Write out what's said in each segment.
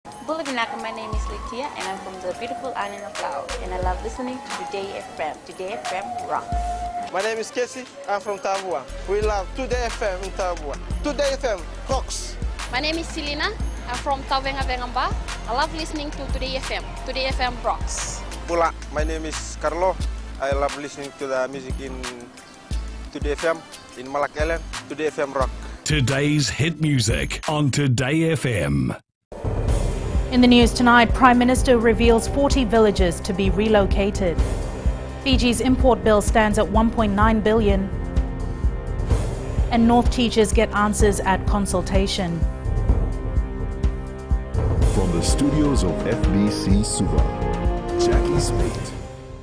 My name is Litia and I'm from the beautiful island of Laos and I love listening to Today FM. Today FM rocks. My name is Casey, I'm from Tavua. We love Today FM in Tavua. Today FM rocks. My name is Selina, I'm from Tavengavengamba. I love listening to Today FM. Today FM rocks. Pula, my name is Carlo. I love listening to the music in Today FM, in Malak Island. Today FM rock. Today's hit music on Today FM. In the news tonight, Prime Minister reveals 40 villages to be relocated. Fiji's import bill stands at 1.9 billion. And North teachers get answers at consultation. From the studios of FBC Suva, Jackie Smith.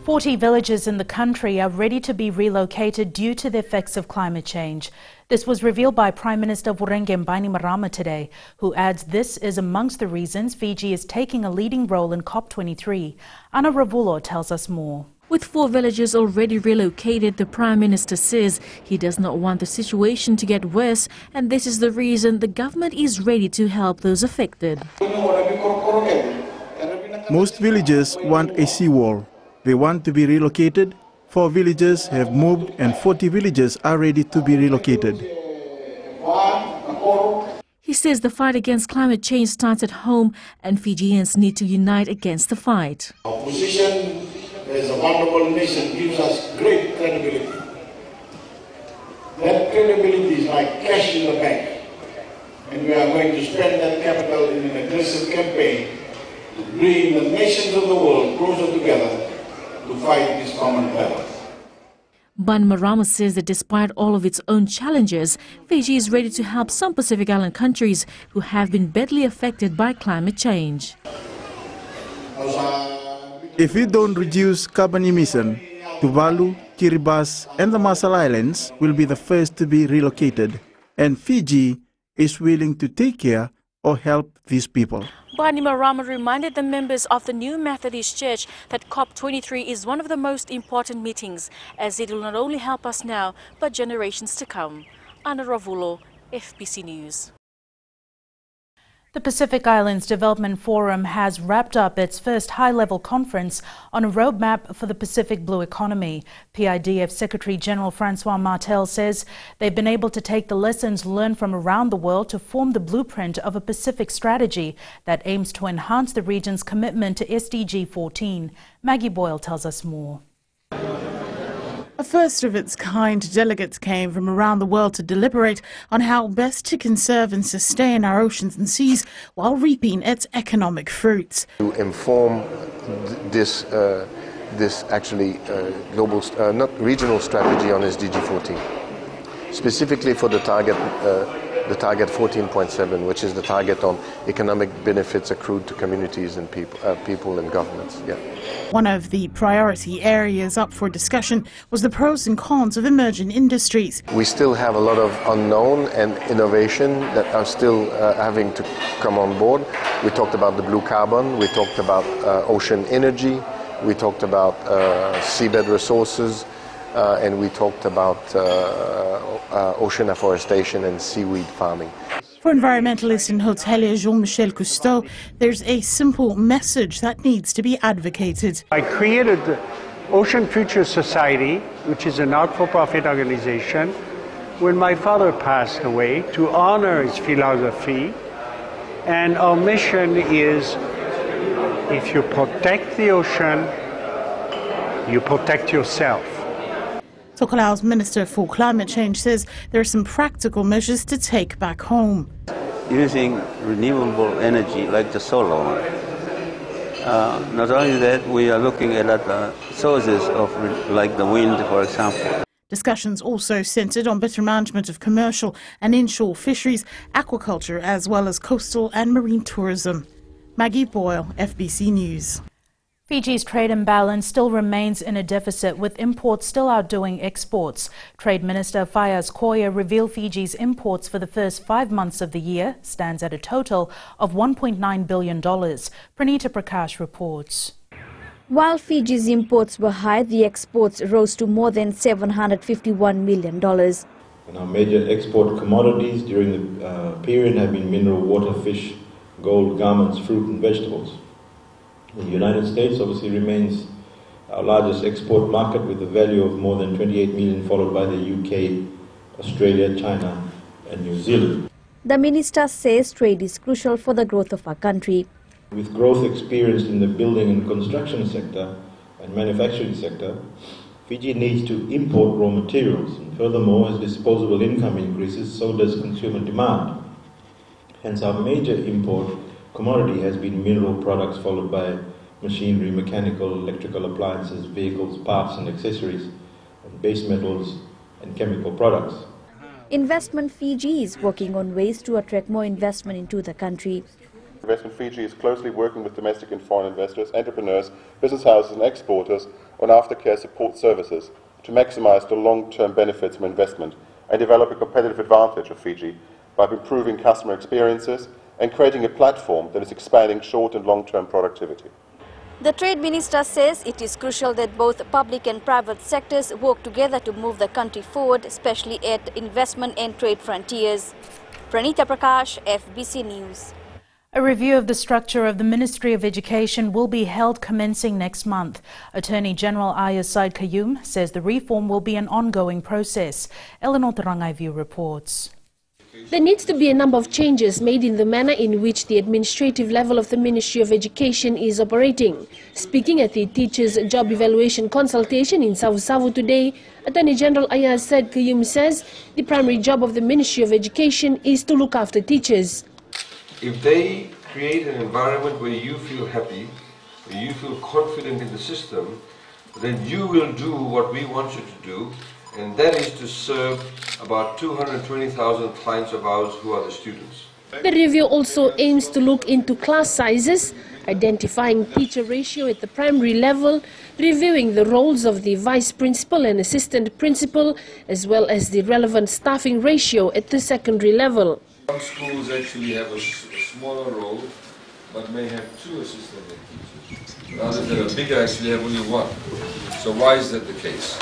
40 villages in the country are ready to be relocated due to the effects of climate change. This was revealed by Prime Minister Vurenge Bainimarama today, who adds this is amongst the reasons Fiji is taking a leading role in COP23. Anna Ravulo tells us more. With 4 villages already relocated, the Prime Minister says he does not want the situation to get worse, and this is the reason the government is ready to help those affected. Most villages want a seawall. They want to be relocated. 4 villages have moved and 40 villages are ready to be relocated. He says the fight against climate change starts at home and Fijians need to unite against the fight. Our position as a vulnerable nation gives us great credibility. That credibility is like cash in the bank. And we are going to spend that capital in an aggressive campaign to bring the nations of the world closer together to fight this common battle. Bainimarama says that despite all of its own challenges, Fiji is ready to help some Pacific Island countries who have been badly affected by climate change. If we don't reduce carbon emission, Tuvalu, Kiribati and the Marshall Islands will be the first to be relocated, and Fiji is willing to take care or help these people. Bainimarama reminded the members of the New Methodist Church that COP23 is one of the most important meetings, as it will not only help us now, but generations to come. Anna Ravulo, FBC News. The Pacific Islands Development Forum has wrapped up its first high-level conference on a roadmap for the Pacific Blue economy. PIDF Secretary-General Francois Martel says they've been able to take the lessons learned from around the world to form the blueprint of a Pacific strategy that aims to enhance the region's commitment to SDG 14. Maggie Boyle tells us more. A first-of-its-kind, delegates came from around the world to deliberate on how best to conserve and sustain our oceans and seas while reaping its economic fruits. To inform this global, not regional strategy on SDG 14, specifically for the target 14.7, which is the target on economic benefits accrued to communities and people and governments. Yeah. One of the priority areas up for discussion was the pros and cons of emerging industries. We still have a lot of unknown and innovation that are still having to come on board. We talked about the blue carbon, we talked about ocean energy, we talked about seabed resources, and we talked about ocean afforestation and seaweed farming. For environmentalist and hotelier Jean-Michel Cousteau, there's a simple message that needs to be advocated. I created the Ocean Future Society, which is a not-for-profit organization, when my father passed away, to honor his philosophy. And our mission is, if you protect the ocean, you protect yourself. Tokelau's Minister for Climate Change says there are some practical measures to take back home. Using renewable energy like the solar. Not only that, we are looking at other sources of like the wind, for example. Discussions also centred on better management of commercial and inshore fisheries, aquaculture, as well as coastal and marine tourism. Maggie Boyle, FBC News. Fiji's trade imbalance still remains in a deficit, with imports still outdoing exports. Trade Minister Fayaz Koya revealed Fiji's imports for the first 5 months of the year stands at a total of $1.9 billion. Pranita Prakash reports. While Fiji's imports were high, the exports rose to more than $751 million. And our major export commodities during the period have been mineral water, fish, gold, garments, fruit and vegetables. The United States obviously remains our largest export market with a value of more than 28 million, followed by the UK, Australia, China and New Zealand. The minister says trade is crucial for the growth of our country. With growth experienced in the building and construction sector and manufacturing sector, Fiji needs to import raw materials, and furthermore, as disposable income increases, so does consumer demand. Hence, our major import commodity has been mineral products, followed by machinery, mechanical, electrical appliances, vehicles, parts and accessories, and base metals and chemical products. Investment Fiji is working on ways to attract more investment into the country. Investment Fiji is closely working with domestic and foreign investors, entrepreneurs, business houses and exporters on aftercare support services to maximise the long-term benefits from investment and develop a competitive advantage of Fiji by improving customer experiences and creating a platform that is expanding short and long-term productivity. The Trade Minister says it is crucial that both public and private sectors work together to move the country forward, especially at investment and trade frontiers. Pranita Prakash, FBC News. A review of the structure of the Ministry of Education will be held commencing next month. Attorney General Ayaz Said Qayyum says the reform will be an ongoing process. Eleanor Tarangaivu reports. There needs to be a number of changes made in the manner in which the administrative level of the Ministry of Education is operating. Speaking at the Teachers' Job Evaluation Consultation in Savu today, Attorney General Ayaz Said Qayyum says the primary job of the Ministry of Education is to look after teachers. If they create an environment where you feel happy, where you feel confident in the system, then you will do what we want you to do, and that is to serve about 220,000 clients of ours who are the students. The review also aims to look into class sizes, identifying teacher ratio at the primary level, reviewing the roles of the vice principal and assistant principal, as well as the relevant staffing ratio at the secondary level. Some schools actually have a smaller role, but may have 2 assistant teachers. Others that are bigger actually have only 1. So why is that the case?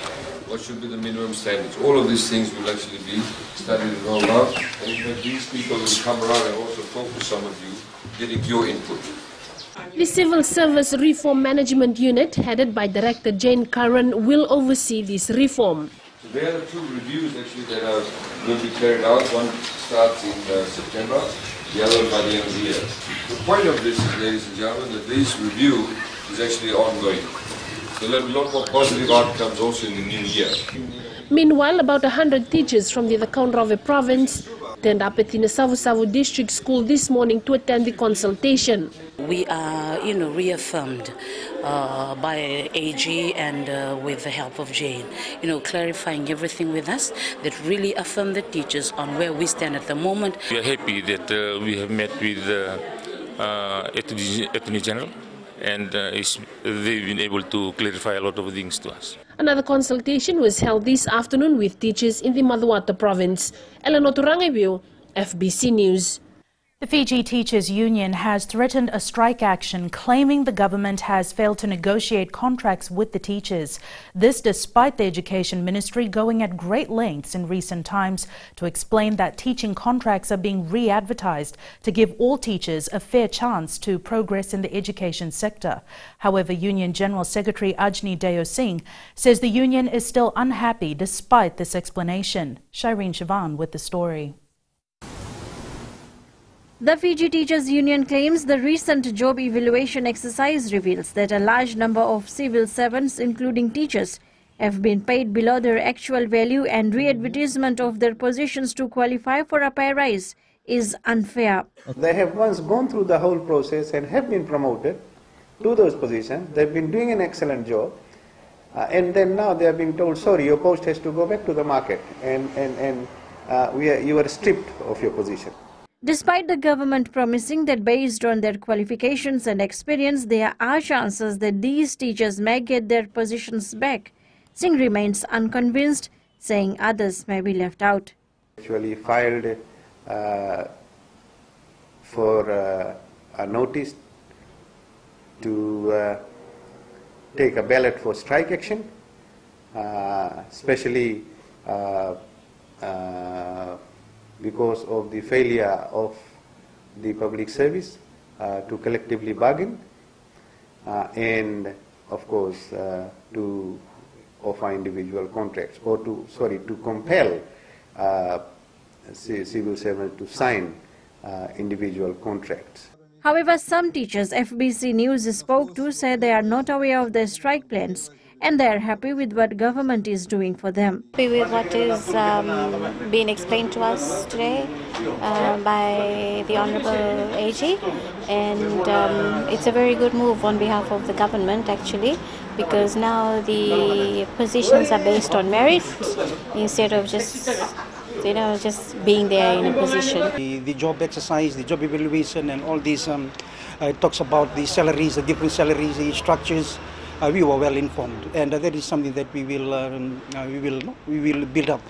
What should be the minimum standards? All of these things will actually be studied and rolled out. And in fact, these people will come around and also talk to some of you, getting your input. The Civil Service Reform Management Unit, headed by Director Jane Curran, will oversee this reform. So there are 2 reviews actually that are going to be carried out. One starts in September, the other by the end of the year. The point of this is, ladies and gentlemen, that this review is actually ongoing. So there will be a lot more positive outcomes also in the new year. Meanwhile, about 100 teachers from the Kaunrave province turned up at the Savu District School this morning to attend the consultation. We are, reaffirmed by AG and with the help of Jane, clarifying everything with us that really affirm the teachers on where we stand at the moment. We are happy that we have met with the Attorney General, and they've been able to clarify a lot of things to us. Another consultation was held this afternoon with teachers in the Maduata province. Eleanor Turangaivu, FBC News. The Fiji Teachers Union has threatened a strike action, claiming the government has failed to negotiate contracts with the teachers. This despite the Education Ministry going at great lengths in recent times to explain that teaching contracts are being re-advertised to give all teachers a fair chance to progress in the education sector. However, Union General Secretary Ajni Deo Singh says the union is still unhappy despite this explanation. Shireen Sivan with the story. The Fiji Teachers Union claims the recent job evaluation exercise reveals that a large number of civil servants, including teachers, have been paid below their actual value, and re-advertisement of their positions to qualify for a pay rise is unfair. They have once gone through the whole process and have been promoted to those positions. They've been doing an excellent job, and then now they are being told, sorry, your post has to go back to the market, and you are stripped of your position. Despite the government promising that based on their qualifications and experience, there are chances that these teachers may get their positions back, Singh remains unconvinced, saying others may be left out. Actually filed for a notice to take a ballot for strike action, especially because of the failure of the public service to collectively bargain and, of course, to offer individual contracts or to compel civil servants to sign individual contracts. However, some teachers FBC News spoke to say they are not aware of their strike plans and they are happy with what government is doing for them. Happy with what is being explained to us today by the Honourable AG, and it's a very good move on behalf of the government actually, because now the positions are based on merit instead of just being there in a position. The job exercise, the job evaluation, and all these it talks about the salaries, the different salaries, the structures. We were well informed, and that is something that we will build up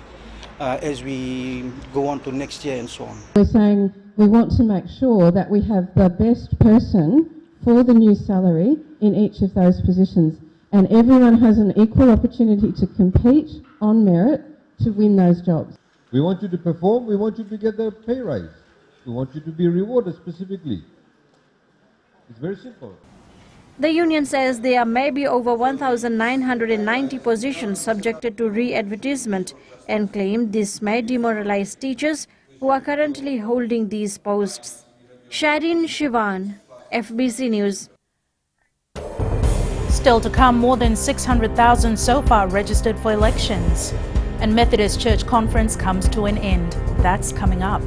as we go on to next year and so on. We're saying we want to make sure that we have the best person for the new salary in each of those positions, and everyone has an equal opportunity to compete on merit to win those jobs. We want you to perform, we want you to get the pay rise. We want you to be rewarded specifically. It's very simple. The union says there may be over 1,990 positions subjected to re-advertisement and claim this may demoralize teachers who are currently holding these posts. Shadin Shivan, FBC News. Still to come, more than 600,000 so far registered for elections. And Methodist Church Conference comes to an end. That's coming up.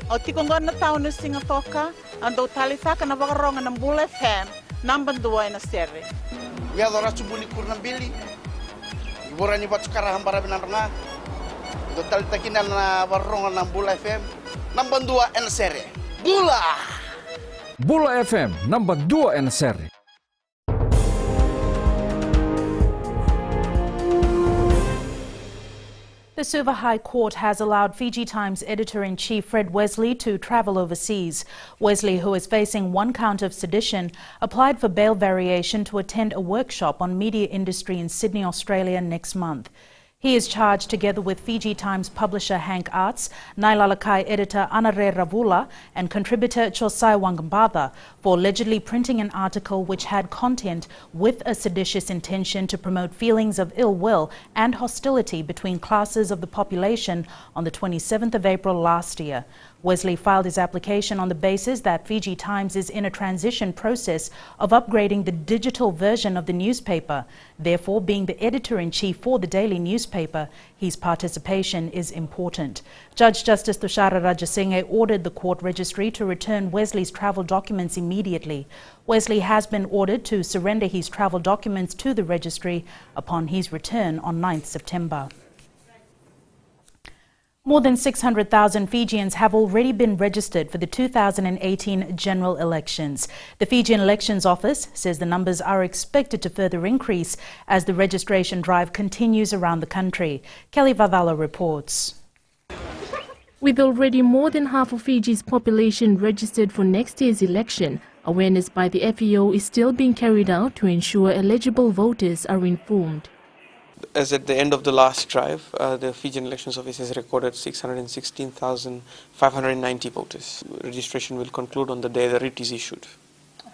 O tikongona tau na singatoka ando talifaka na wakaronga ng Bull FM number 2 na sere. Ya dora subuni kurna bili. Ibora ni batu karaham barabinan nga. Do talitakina na wakaronga ng Bull FM number 2 na sere. Bula. Bull FM number 2 na sere. The Suva High Court has allowed Fiji Times editor-in-chief Fred Wesley to travel overseas. Wesley, who is facing 1 count of sedition, applied for bail variation to attend a workshop on media industry in Sydney, Australia next month. He is charged, together with Fiji Times publisher Hank Arts, Nailalakai editor Anare Ravula and contributor Chosai Wangambatha, for allegedly printing an article which had content with a seditious intention to promote feelings of ill will and hostility between classes of the population on the 27th of April last year. Wesley filed his application on the basis that Fiji Times is in a transition process of upgrading the digital version of the newspaper. Therefore, being the editor-in-chief for the daily newspaper, his participation is important. Judge Justice Tushara Rajasinghe ordered the court registry to return Wesley's travel documents immediately. Wesley has been ordered to surrender his travel documents to the registry upon his return on 9th September. More than 600,000 Fijians have already been registered for the 2018 general elections. The Fijian Elections Office says the numbers are expected to further increase as the registration drive continues around the country. Kelly Vavala reports. With already more than half of Fiji's population registered for next year's election, awareness by the FEO is still being carried out to ensure eligible voters are informed. As at the end of the last drive, the Fijian Elections Office has recorded 616,590 voters. Registration will conclude on the day the writ is issued.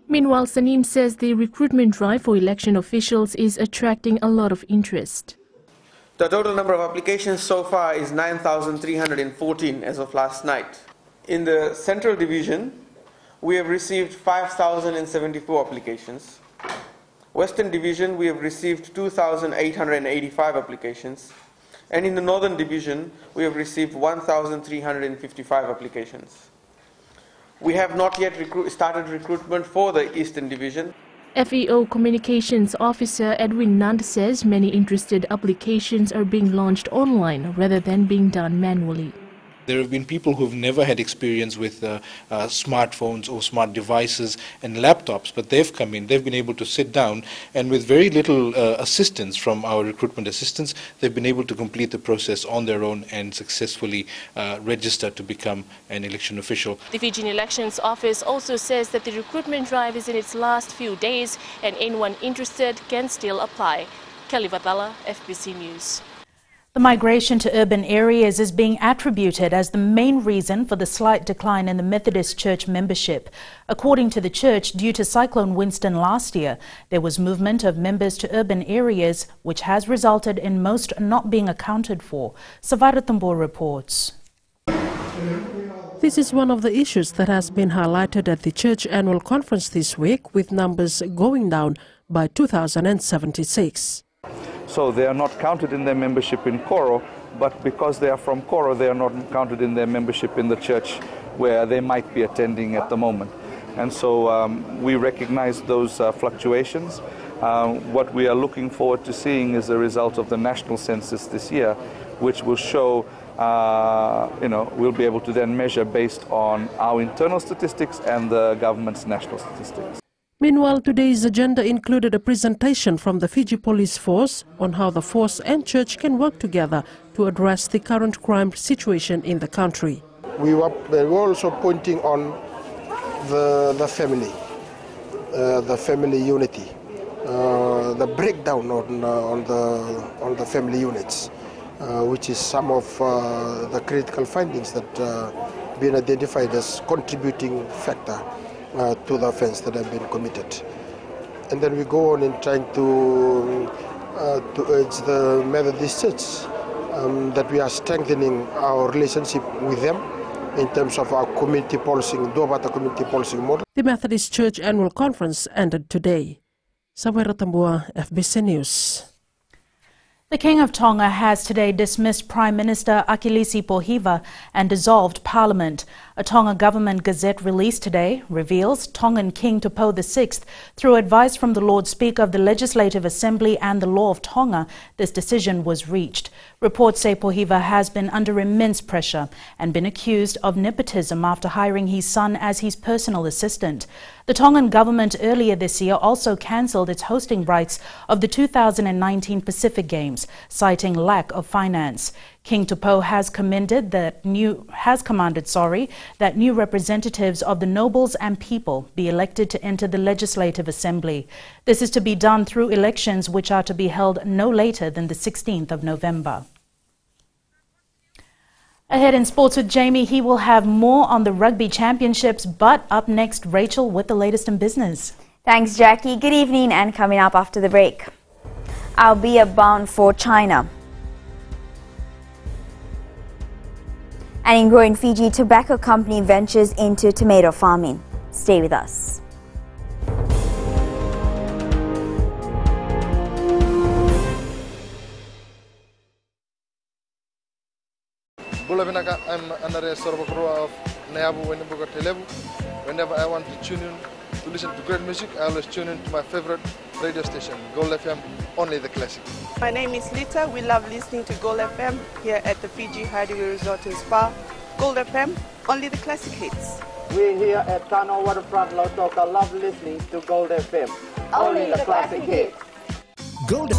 Meanwhile, Sanim says the recruitment drive for election officials is attracting a lot of interest. The total number of applications so far is 9,314 as of last night. In the Central Division, we have received 5,074 applications. Western Division, we have received 2,885 applications, and in the Northern Division, we have received 1,355 applications. We have not yet started recruitment for the Eastern Division. FEO Communications Officer Edwin Nand says many interested applications are being launched online rather than being done manually. There have been people who've never had experience with smartphones or smart devices and laptops, but they've come in, they've been able to sit down, and with very little assistance from our recruitment assistants, they've been able to complete the process on their own and successfully register to become an election official. The Fijian Elections Office also says that the recruitment drive is in its last few days and anyone interested can still apply. Kelly Vatala, FBC News. The migration to urban areas is being attributed as the main reason for the slight decline in the Methodist Church membership. According to the church, due to Cyclone Winston last year, there was movement of members to urban areas, which has resulted in most not being accounted for. Savara Tambor reports. This is one of the issues that has been highlighted at the church annual conference this week, with numbers going down by 2,076. So they are not counted in their membership in Koro, but because they are from Koro, they are not counted in their membership in the church where they might be attending at the moment. And so we recognize those fluctuations. What we are looking forward to seeing is the result of the national census this year, which will show, we'll be able to then measure based on our internal statistics and the government's national statistics. Meanwhile, today's agenda included a presentation from the Fiji Police Force on how the force and church can work together to address the current crime situation in the country. We were also pointing on the family unity, the breakdown on the family units, which is some of the critical findings that been identified as contributing factor to the offence that have been committed. And then we go on in trying to urge the Methodist Church that we are strengthening our relationship with them in terms of our community policing, Duabata community policing model. The Methodist Church annual conference ended today. Savara Tambua, FBC News. The King of Tonga has today dismissed Prime Minister Akilisi Pohiva and dissolved Parliament. A Tonga government gazette released today reveals Tongan King Tupou VI, through advice from the Lord Speaker of the Legislative Assembly and the Law of Tonga, this decision was reached. Reports say Pohiva has been under immense pressure and been accused of nepotism after hiring his son as his personal assistant. The Tongan government earlier this year also cancelled its hosting rights of the 2019 Pacific Games, citing lack of finance. King Tupou has commanded that new representatives of the nobles and people be elected to enter the Legislative Assembly. This is to be done through elections which are to be held no later than the 16th of November. Ahead in sports with Jamie, he will have more on the Rugby Championships, but up next, Rachel with the latest in business. Thanks, Jackie. Good evening, and coming up after the break, I'll be bound for China. And in growing Fiji, tobacco company ventures into tomato farming. Stay with us. Whenever I want to tune in to listen to great music, I always tune in to my favorite radio station, Gold FM, only the classic. My name is Lita. We love listening to Gold FM here at the Fiji Hideaway Resort and Spa. Gold FM, only the classic hits. We here at Tano Waterfront Lautoka love listening to Gold FM, only the classic hits. Gold.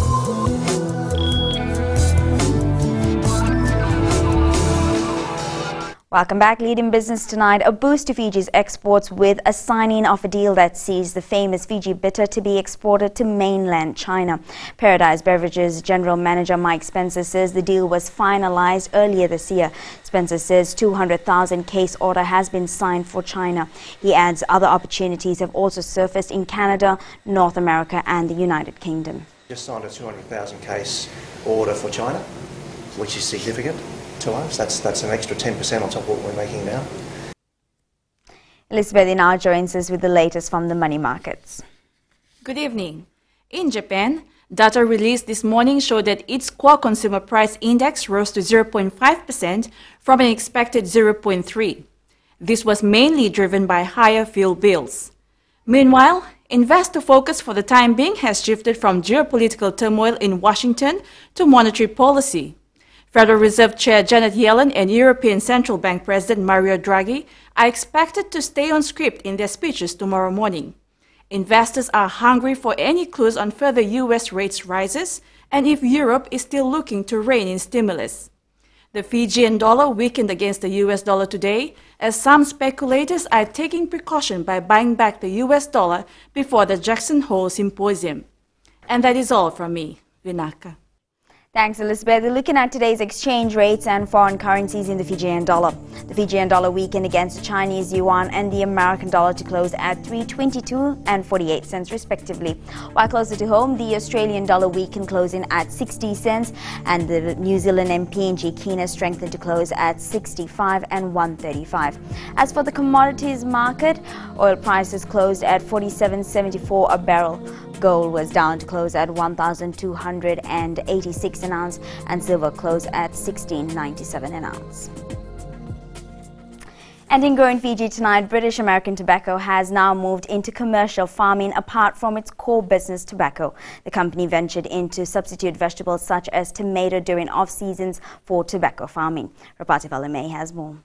Welcome back. Leading business tonight, a boost to Fiji's exports with a signing of a deal that sees the famous Fiji bitter to be exported to mainland China. Paradise Beverages General Manager Mike Spencer says the deal was finalized earlier this year. Spencer says 200,000 case order has been signed for China. He adds other opportunities have also surfaced in Canada, North America and the United Kingdom. Just signed a 200,000 case order for China, which is significant to us. That's an extra 10% on top of what we're making now. Elizabeth now joins us with the latest from the money markets. Good evening. In Japan, data released this morning showed that its core consumer price index rose to 0.5% from an expected 0.3%. This was mainly driven by higher fuel bills. Meanwhile, investor focus for the time being has shifted from geopolitical turmoil in Washington to monetary policy. Federal Reserve Chair Janet Yellen and European Central Bank President Mario Draghi are expected to stay on script in their speeches tomorrow morning. Investors are hungry for any clues on further U.S. rates rises and if Europe is still looking to rein in stimulus. The Fijian dollar weakened against the U.S. dollar today as some speculators are taking precaution by buying back the U.S. dollar before the Jackson Hole Symposium. And that is all from me, Vinaka. Thanks, Elizabeth. Looking at today's exchange rates and foreign currencies in the Fijian dollar. The Fijian dollar weakened against the Chinese yuan and the American dollar to close at 3.22 and 48 cents respectively. While closer to home, the Australian dollar weakened closing at 60 cents and the New Zealand MPNG kina strengthened to close at 65 and 135. As for the commodities market, oil prices closed at 47.74 a barrel. Gold was down to close at 1,286 an ounce and silver closed at 16.97 an ounce. And in growing Fiji tonight, British American Tobacco has now moved into commercial farming apart from its core business tobacco. The company ventured into substitute vegetables such as tomato during off-seasons for tobacco farming. Rapati Valame has more.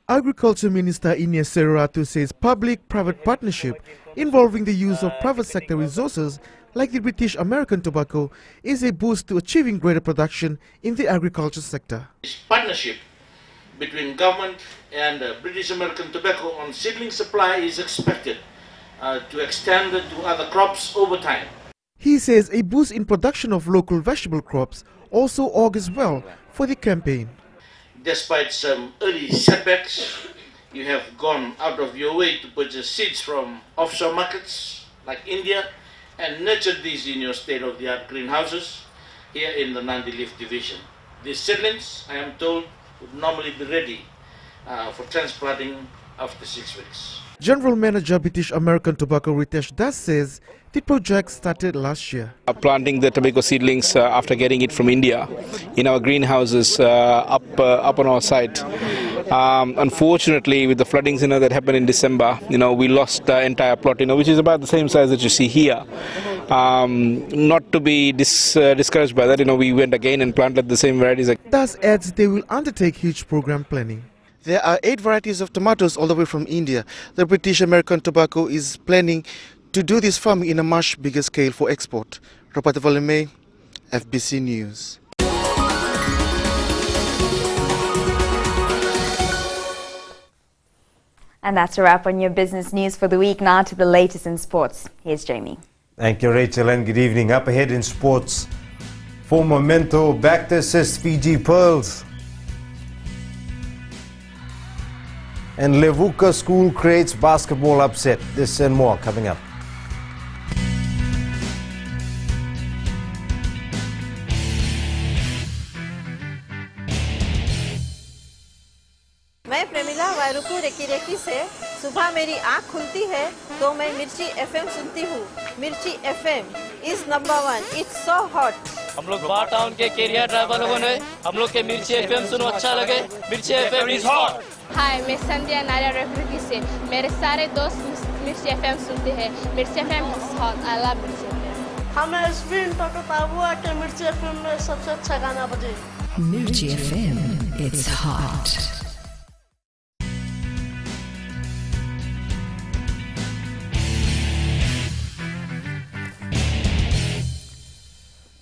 Agriculture Minister Ines Seruratu says public-private partnership involving the use of private sector resources like the British American Tobacco is a boost to achieving greater production in the agriculture sector. This partnership between government and British American Tobacco on seedling supply is expected to extend to other crops over time. He says a boost in production of local vegetable crops also augurs well for the campaign. Despite some early setbacks, you have gone out of your way to purchase seeds from offshore markets like India and nurtured these in your state-of-the-art greenhouses here in the Nandi Leaf Division. These seedlings, I am told, would normally be ready for transplanting after 6 weeks. General Manager British American Tobacco Ritesh Das says the project started last year. Planting the tobacco seedlings after getting it from India in our greenhouses up on our site. Unfortunately, with the floodings that happened in December, we lost the entire plot, which is about the same size that you see here. Not to be discouraged by that, we went again and planted the same varieties. Das adds they will undertake huge program planning. There are 8 varieties of tomatoes all the way from India. The British American Tobacco is planning to do this farming in a much bigger scale for export. Rapati Valame, FBC News. And that's a wrap on your business news for the week. Now to the latest in sports. Here's Jamie. Thank you, Rachel, and good evening. Up ahead in sports, former mentor back to assist Fiji Pearls. And Levuka school creates basketball upset. This and more coming up. मैं Premila वायरुकु recce से सुबह मेरी आँख खुलती है तो मैं मिर्ची एफएम सुनती हूँ. मिर्ची FM is number 1. It's so hot. हम लोग बार टाउन के कैरियर ड्राइवर लोगों ने हम लोग के मिर्ची एफएम सुनो अच्छा लगे. मिर्ची एफएम इज हॉट. हाय, मैं संध्या नारिया रेकी से. मेरे सारे दोस्त मिर्ची एफएम सुनते हैं. मिर्ची FM is hot. I love मिर्ची एफएम. हमें स्पिन तो ताबुआ के मिर्ची एफएम में सबसे अच्छा गाना बजे. मिर्ची FM it's hot.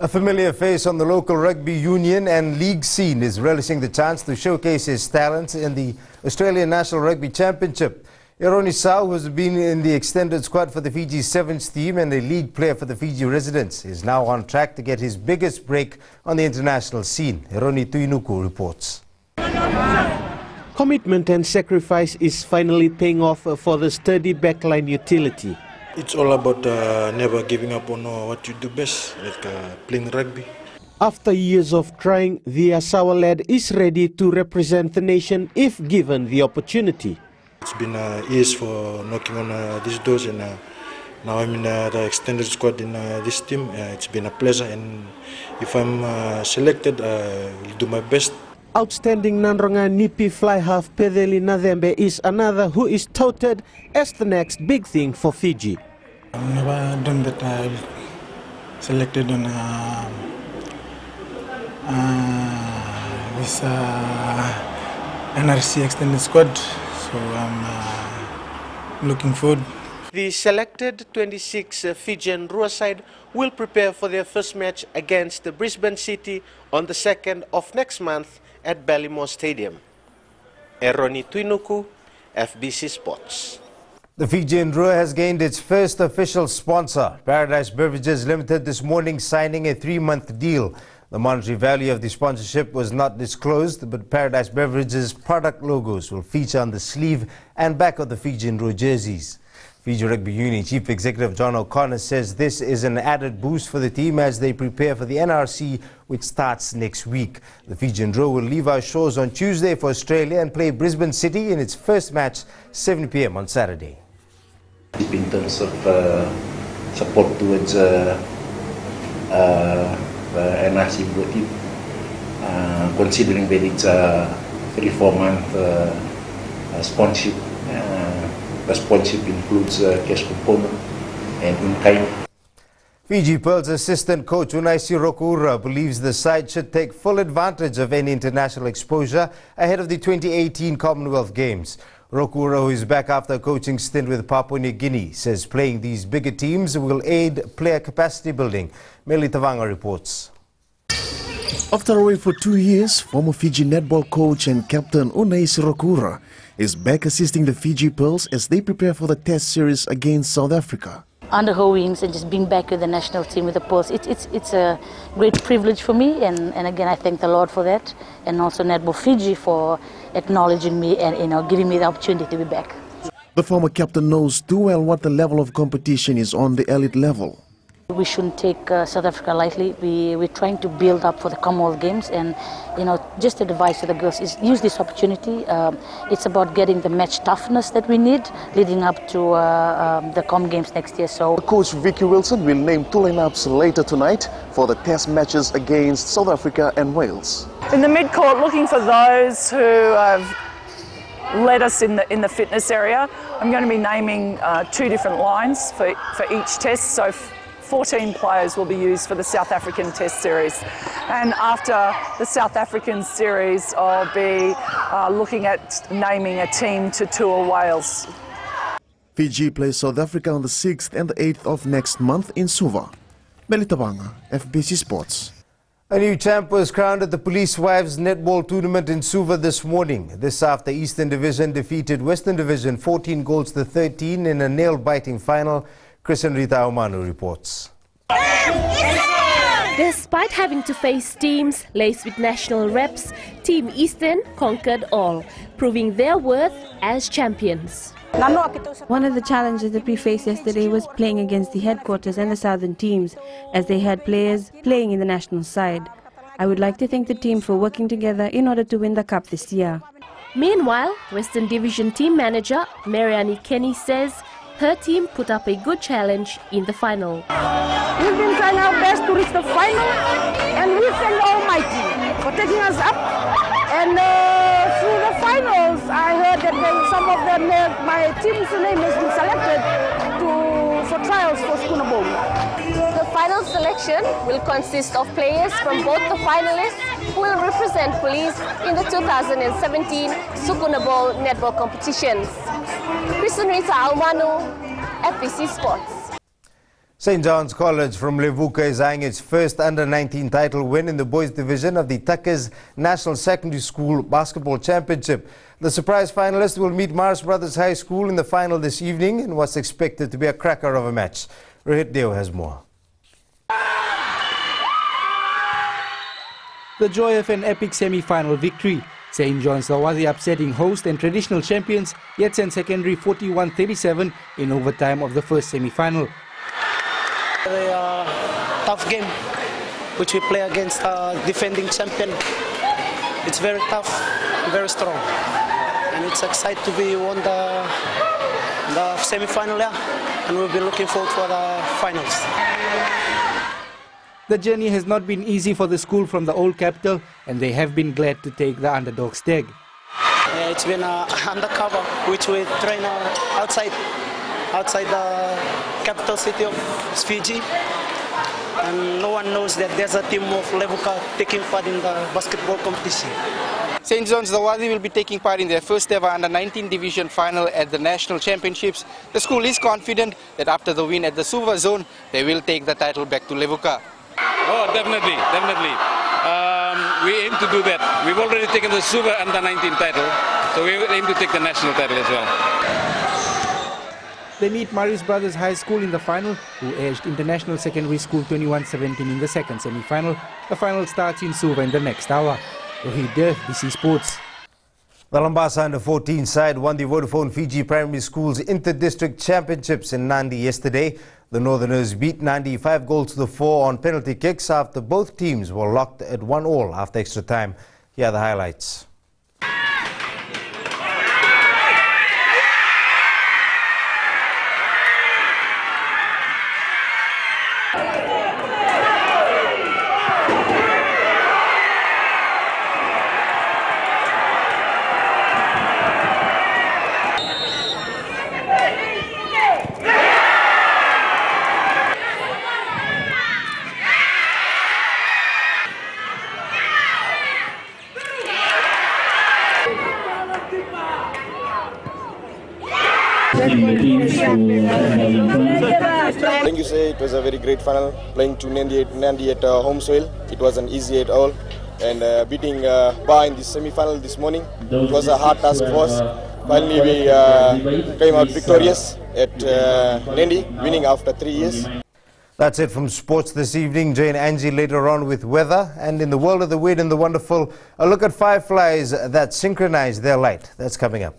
A familiar face on the local rugby union and league scene is relishing the chance to showcase his talents in the Australian National Rugby Championship. Eroni Sau, who has been in the extended squad for the Fiji Sevens team and a league player for the Fiji residents, is now on track to get his biggest break on the international scene. Eroni Tuinuku reports. Commitment and sacrifice is finally paying off for the sturdy backline utility. It's all about never giving up on what you do best, like playing rugby. After years of trying, the Asawa lad is ready to represent the nation if given the opportunity. It's been years for knocking on these doors, and now I'm in the extended squad in this team. It's been a pleasure, and if I'm selected, I'll do my best. Outstanding Nanronga Nipi fly half Pedeli Nadembe is another who is touted as the next big thing for Fiji. I've never done that. selected on this NRC extended squad, so I'm looking forward. The selected 26 Fijian Drua side will prepare for their first match against the Brisbane City on the 2nd of next month at Ballymore Stadium. Eroni Tuinuku, FBC Sports. The Fijian Drua has gained its first official sponsor, Paradise Beverages Limited, this morning, signing a 3-month deal. The monetary value of the sponsorship was not disclosed, but Paradise Beverages product logos will feature on the sleeve and back of the Fijian Drua jerseys. Fiji Rugby Union Chief Executive John O'Connor says this is an added boost for the team as they prepare for the NRC, which starts next week. The Fijian Drua will leave our shores on Tuesday for Australia and play Brisbane City in its first match, 7 p.m. on Saturday. In terms of support towards NRC Blue team, considering that it's a 3-4-month sponsorship. The sponsorship includes cash component and in-kind. Fiji Pearl's assistant coach Unaisi Rokura believes the side should take full advantage of any international exposure ahead of the 2018 Commonwealth Games. Rokura, who is back after a coaching stint with Papua New Guinea, says playing these bigger teams will aid player capacity building. Meli Tavanga reports. After away for 2 years, former Fiji netball coach and captain Unaisi Rokura is back assisting the Fiji Pearls as they prepare for the Test series against South Africa. Under her wings and just being back with the national team with the Pearls, it's a great privilege for me, and again I thank the Lord for that, and also Netball Fiji for acknowledging me and giving me the opportunity to be back. The former captain knows too well what the level of competition is on the elite level. We shouldn't take South Africa lightly. We're trying to build up for the Commonwealth Games, and just advice to the girls is use this opportunity. It's about getting the match toughness that we need leading up to the Com Games next year. So, Coach Vicky Wilson will name 2 lineups later tonight for the Test matches against South Africa and Wales. In the mid-court, looking for those who have led us in the fitness area. I'm going to be naming 2 different lines for each test. So 14 players will be used for the South African Test series. And after the South African series, I'll be looking at naming a team to tour Wales. Fiji plays South Africa on the 6th and the 8th of next month in Suva. Meli Tavanga, FBC Sports. A new champ was crowned at the Police Wives Netball tournament in Suva this morning. This after Eastern Division defeated Western Division 14 goals to 13 in a nail-biting final. Chris and Rita Aumanu reports. Despite having to face teams laced with national reps, Team Eastern conquered all, proving their worth as champions. One of the challenges that we faced yesterday was playing against the headquarters and the southern teams, as they had players playing in the national side. I would like to thank the team for working together in order to win the cup this year. Meanwhile, Western Division team manager Mariani Kenny says her team put up a good challenge in the final. We've been trying our best to reach the final, and we thank Almighty for taking us up. And through the finals, I heard that some of them, my team's name has been selected for trials for Schooner Bowl. The final selection will consist of players from both the finalists who will represent police in the 2017 Sukuna Bowl netball competitions. Kristen Rita Almanu, FBC Sports. St. John's College from Levuka is eyeing its first under-19 title win in the boys division of the Tuckers National Secondary School Basketball Championship. The surprise finalists will meet Mars Brothers High School in the final this evening in what's expected to be a cracker of a match. Rohit Deo has more. The joy of an epic semi-final victory. St. John's are the upsetting host and traditional champions, Yatsen Secondary 41-37 in overtime of the first semi-final. A tough game, which we play against defending champion. It's very tough, very strong, and it's exciting to be won the semi-final, and we'll be looking forward for the finals. The journey has not been easy for the school from the old capital, and they have been glad to take the underdog's tag. It's been undercover, which we train outside the capital city of Fiji, and no one knows that there's a team of Levuka taking part in the basketball competition. St. John's Dawadi will be taking part in their first ever under-19 division final at the National Championships. The school is confident that after the win at the Suva zone, they will take the title back to Levuka. Oh, definitely. We aim to do that. We've already taken the Suva under-19 title, so we aim to take the national title as well. They meet Marius Brothers High School in the final, who edged International Secondary School 21-17 in the second semi-final. The final starts in Suva in the next hour. Rohit Dev, BC Sports. The Lambasa under-14 side won the Vodafone Fiji Primary Schools Inter-District Championships in Nandi yesterday. The Northerners beat Nandi 5 goals to 4 on penalty kicks after both teams were locked at 1-1 after extra time. Here are the highlights. I think you say it was a very great final, playing to Nandi at home soil. It wasn't easy at all, and beating Ba in the semi-final this morning, it was a hard task for us. Finally we came out victorious at Nandi, winning after 3 years. That's it from sports this evening. Join Angie later on with weather, and in the world of the weird and the wonderful, a look at fireflies that synchronize their light. That's coming up.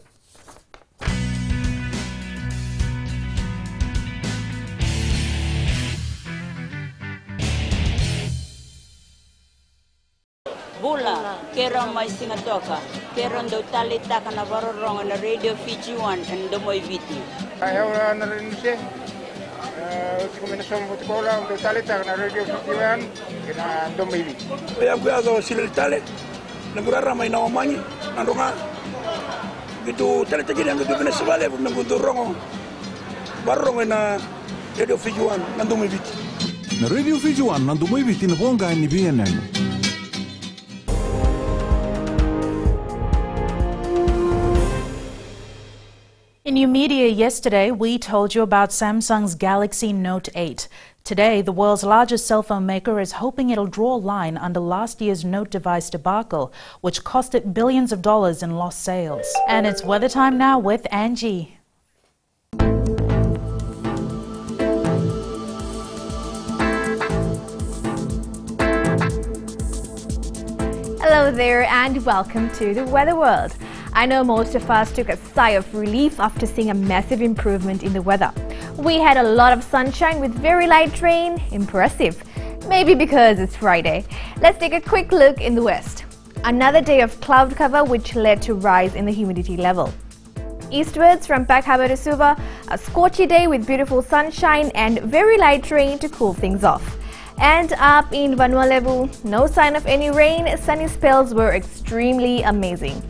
Bula, kera mai singatoka, kera ndo talita kana varorong na Radio Fiji 1 and Domoy Viti. Ayaw na rin siya. Uti kami na sa mga kola, ndo talita kana Radio Fiji 1 kina Domoy Viti. Kaya ko yato sila talit, naguraramay na umanyi, nando nga. Gitu talita gini ang gitu Venezuela, nagudurong varorong na Radio Fiji 1 na Domoy Viti. Na Radio Fiji 1 na Domoy Viti na bonga ni BNN. In new media yesterday, we told you about Samsung's Galaxy Note 8. Today, the world's largest cell phone maker is hoping it'll draw a line under last year's Note device debacle, which cost it billions of dollars in lost sales. And it's weather time now with Angie. Hello there and welcome to the Weather World. I know most of us took a sigh of relief after seeing a massive improvement in the weather. We had a lot of sunshine with very light rain. Impressive. Maybe because it's Friday. Let's take a quick look in the west. Another day of cloud cover which led to rise in the humidity level. Eastwards from Peck Harbour to Suva, a scorchy day with beautiful sunshine and very light rain to cool things off. And up in Vanuatu, no sign of any rain, sunny spells were extremely amazing.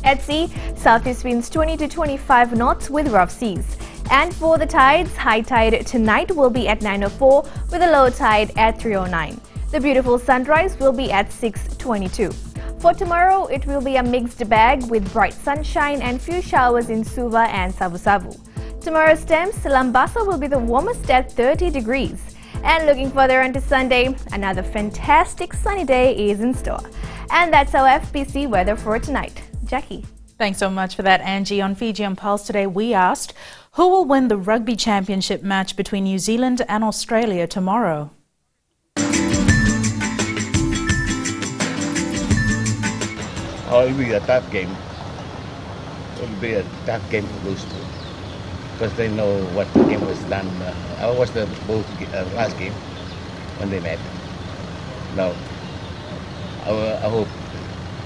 At sea, southeast winds 20 to 25 knots with rough seas. And for the tides, high tide tonight will be at 9:04 with a low tide at 3:09. The beautiful sunrise will be at 6:22. For tomorrow, it will be a mixed bag with bright sunshine and few showers in Suva and Savu-Savu. Tomorrow's temps, Lambasa will be the warmest at 30 degrees. And looking further into Sunday, another fantastic sunny day is in store. And that's our FBC weather for tonight. Jackie. Thanks so much for that, Angie. On Fijian Pulse today, we asked, who will win the rugby championship match between New Zealand and Australia tomorrow? Oh, it'll be a tough game. It'll be a tough game for those two. Because they know what the game was done. I watched the both last game when they met. Now, I hope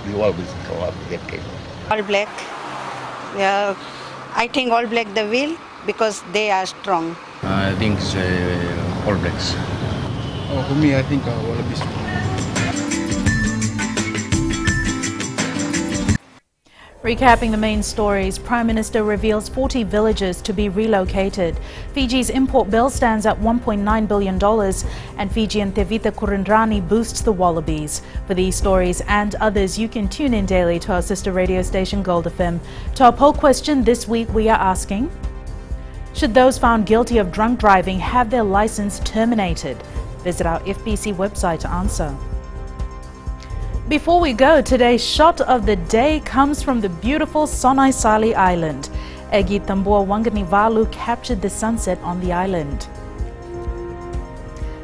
we always throw up that game. All Black. Yeah, I think All Black they will because they are strong. I think it's All Blacks. Oh, for me, I think Wallabies. Recapping the main stories, Prime Minister reveals 40 villages to be relocated. Fiji's import bill stands at $1.9 billion and Fijian Tevita Kurindrani boosts the Wallabies. For these stories and others, you can tune in daily to our sister radio station Gold FM. To our poll question this week, we are asking, should those found guilty of drunk driving have their license terminated? Visit our FBC website to answer. Before we go, today's shot of the day comes from the beautiful Sonai Sali Island. Egi Tambua Wanganivalu captured the sunset on the island.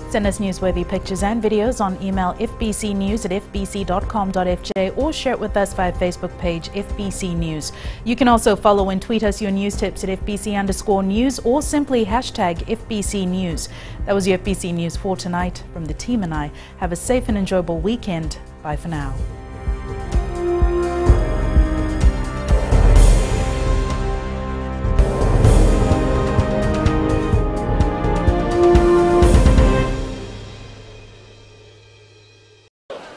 Send us newsworthy pictures and videos on email fbcnews@fbc.com.fj or share it with us via Facebook page FBC News. You can also follow and tweet us your news tips at FBC_news or simply hashtag FBC News. That was your FBC News for tonight. From the team and I, have a safe and enjoyable weekend. Bye for now.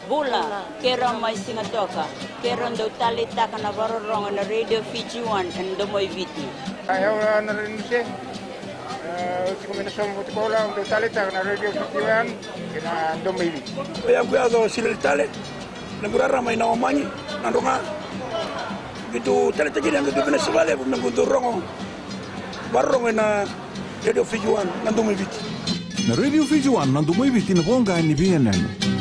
Bula, kera mai singatoka, kera ndo tali taka na varorong na radio Fijian and domoy viti. Ayaw na rin siya. Utiko minasong utikola ndo tali taka na radio Fijian kina domoy viti. Kaya kuya sila tali, nagurara may nawamanyi, nandunga. Gitu tali tagi yang gitu Venezuela, nagudurong, barong na radio Fijian, nandomoy viti. Na radio Fijian nandomoy viti na bonga ni BNN.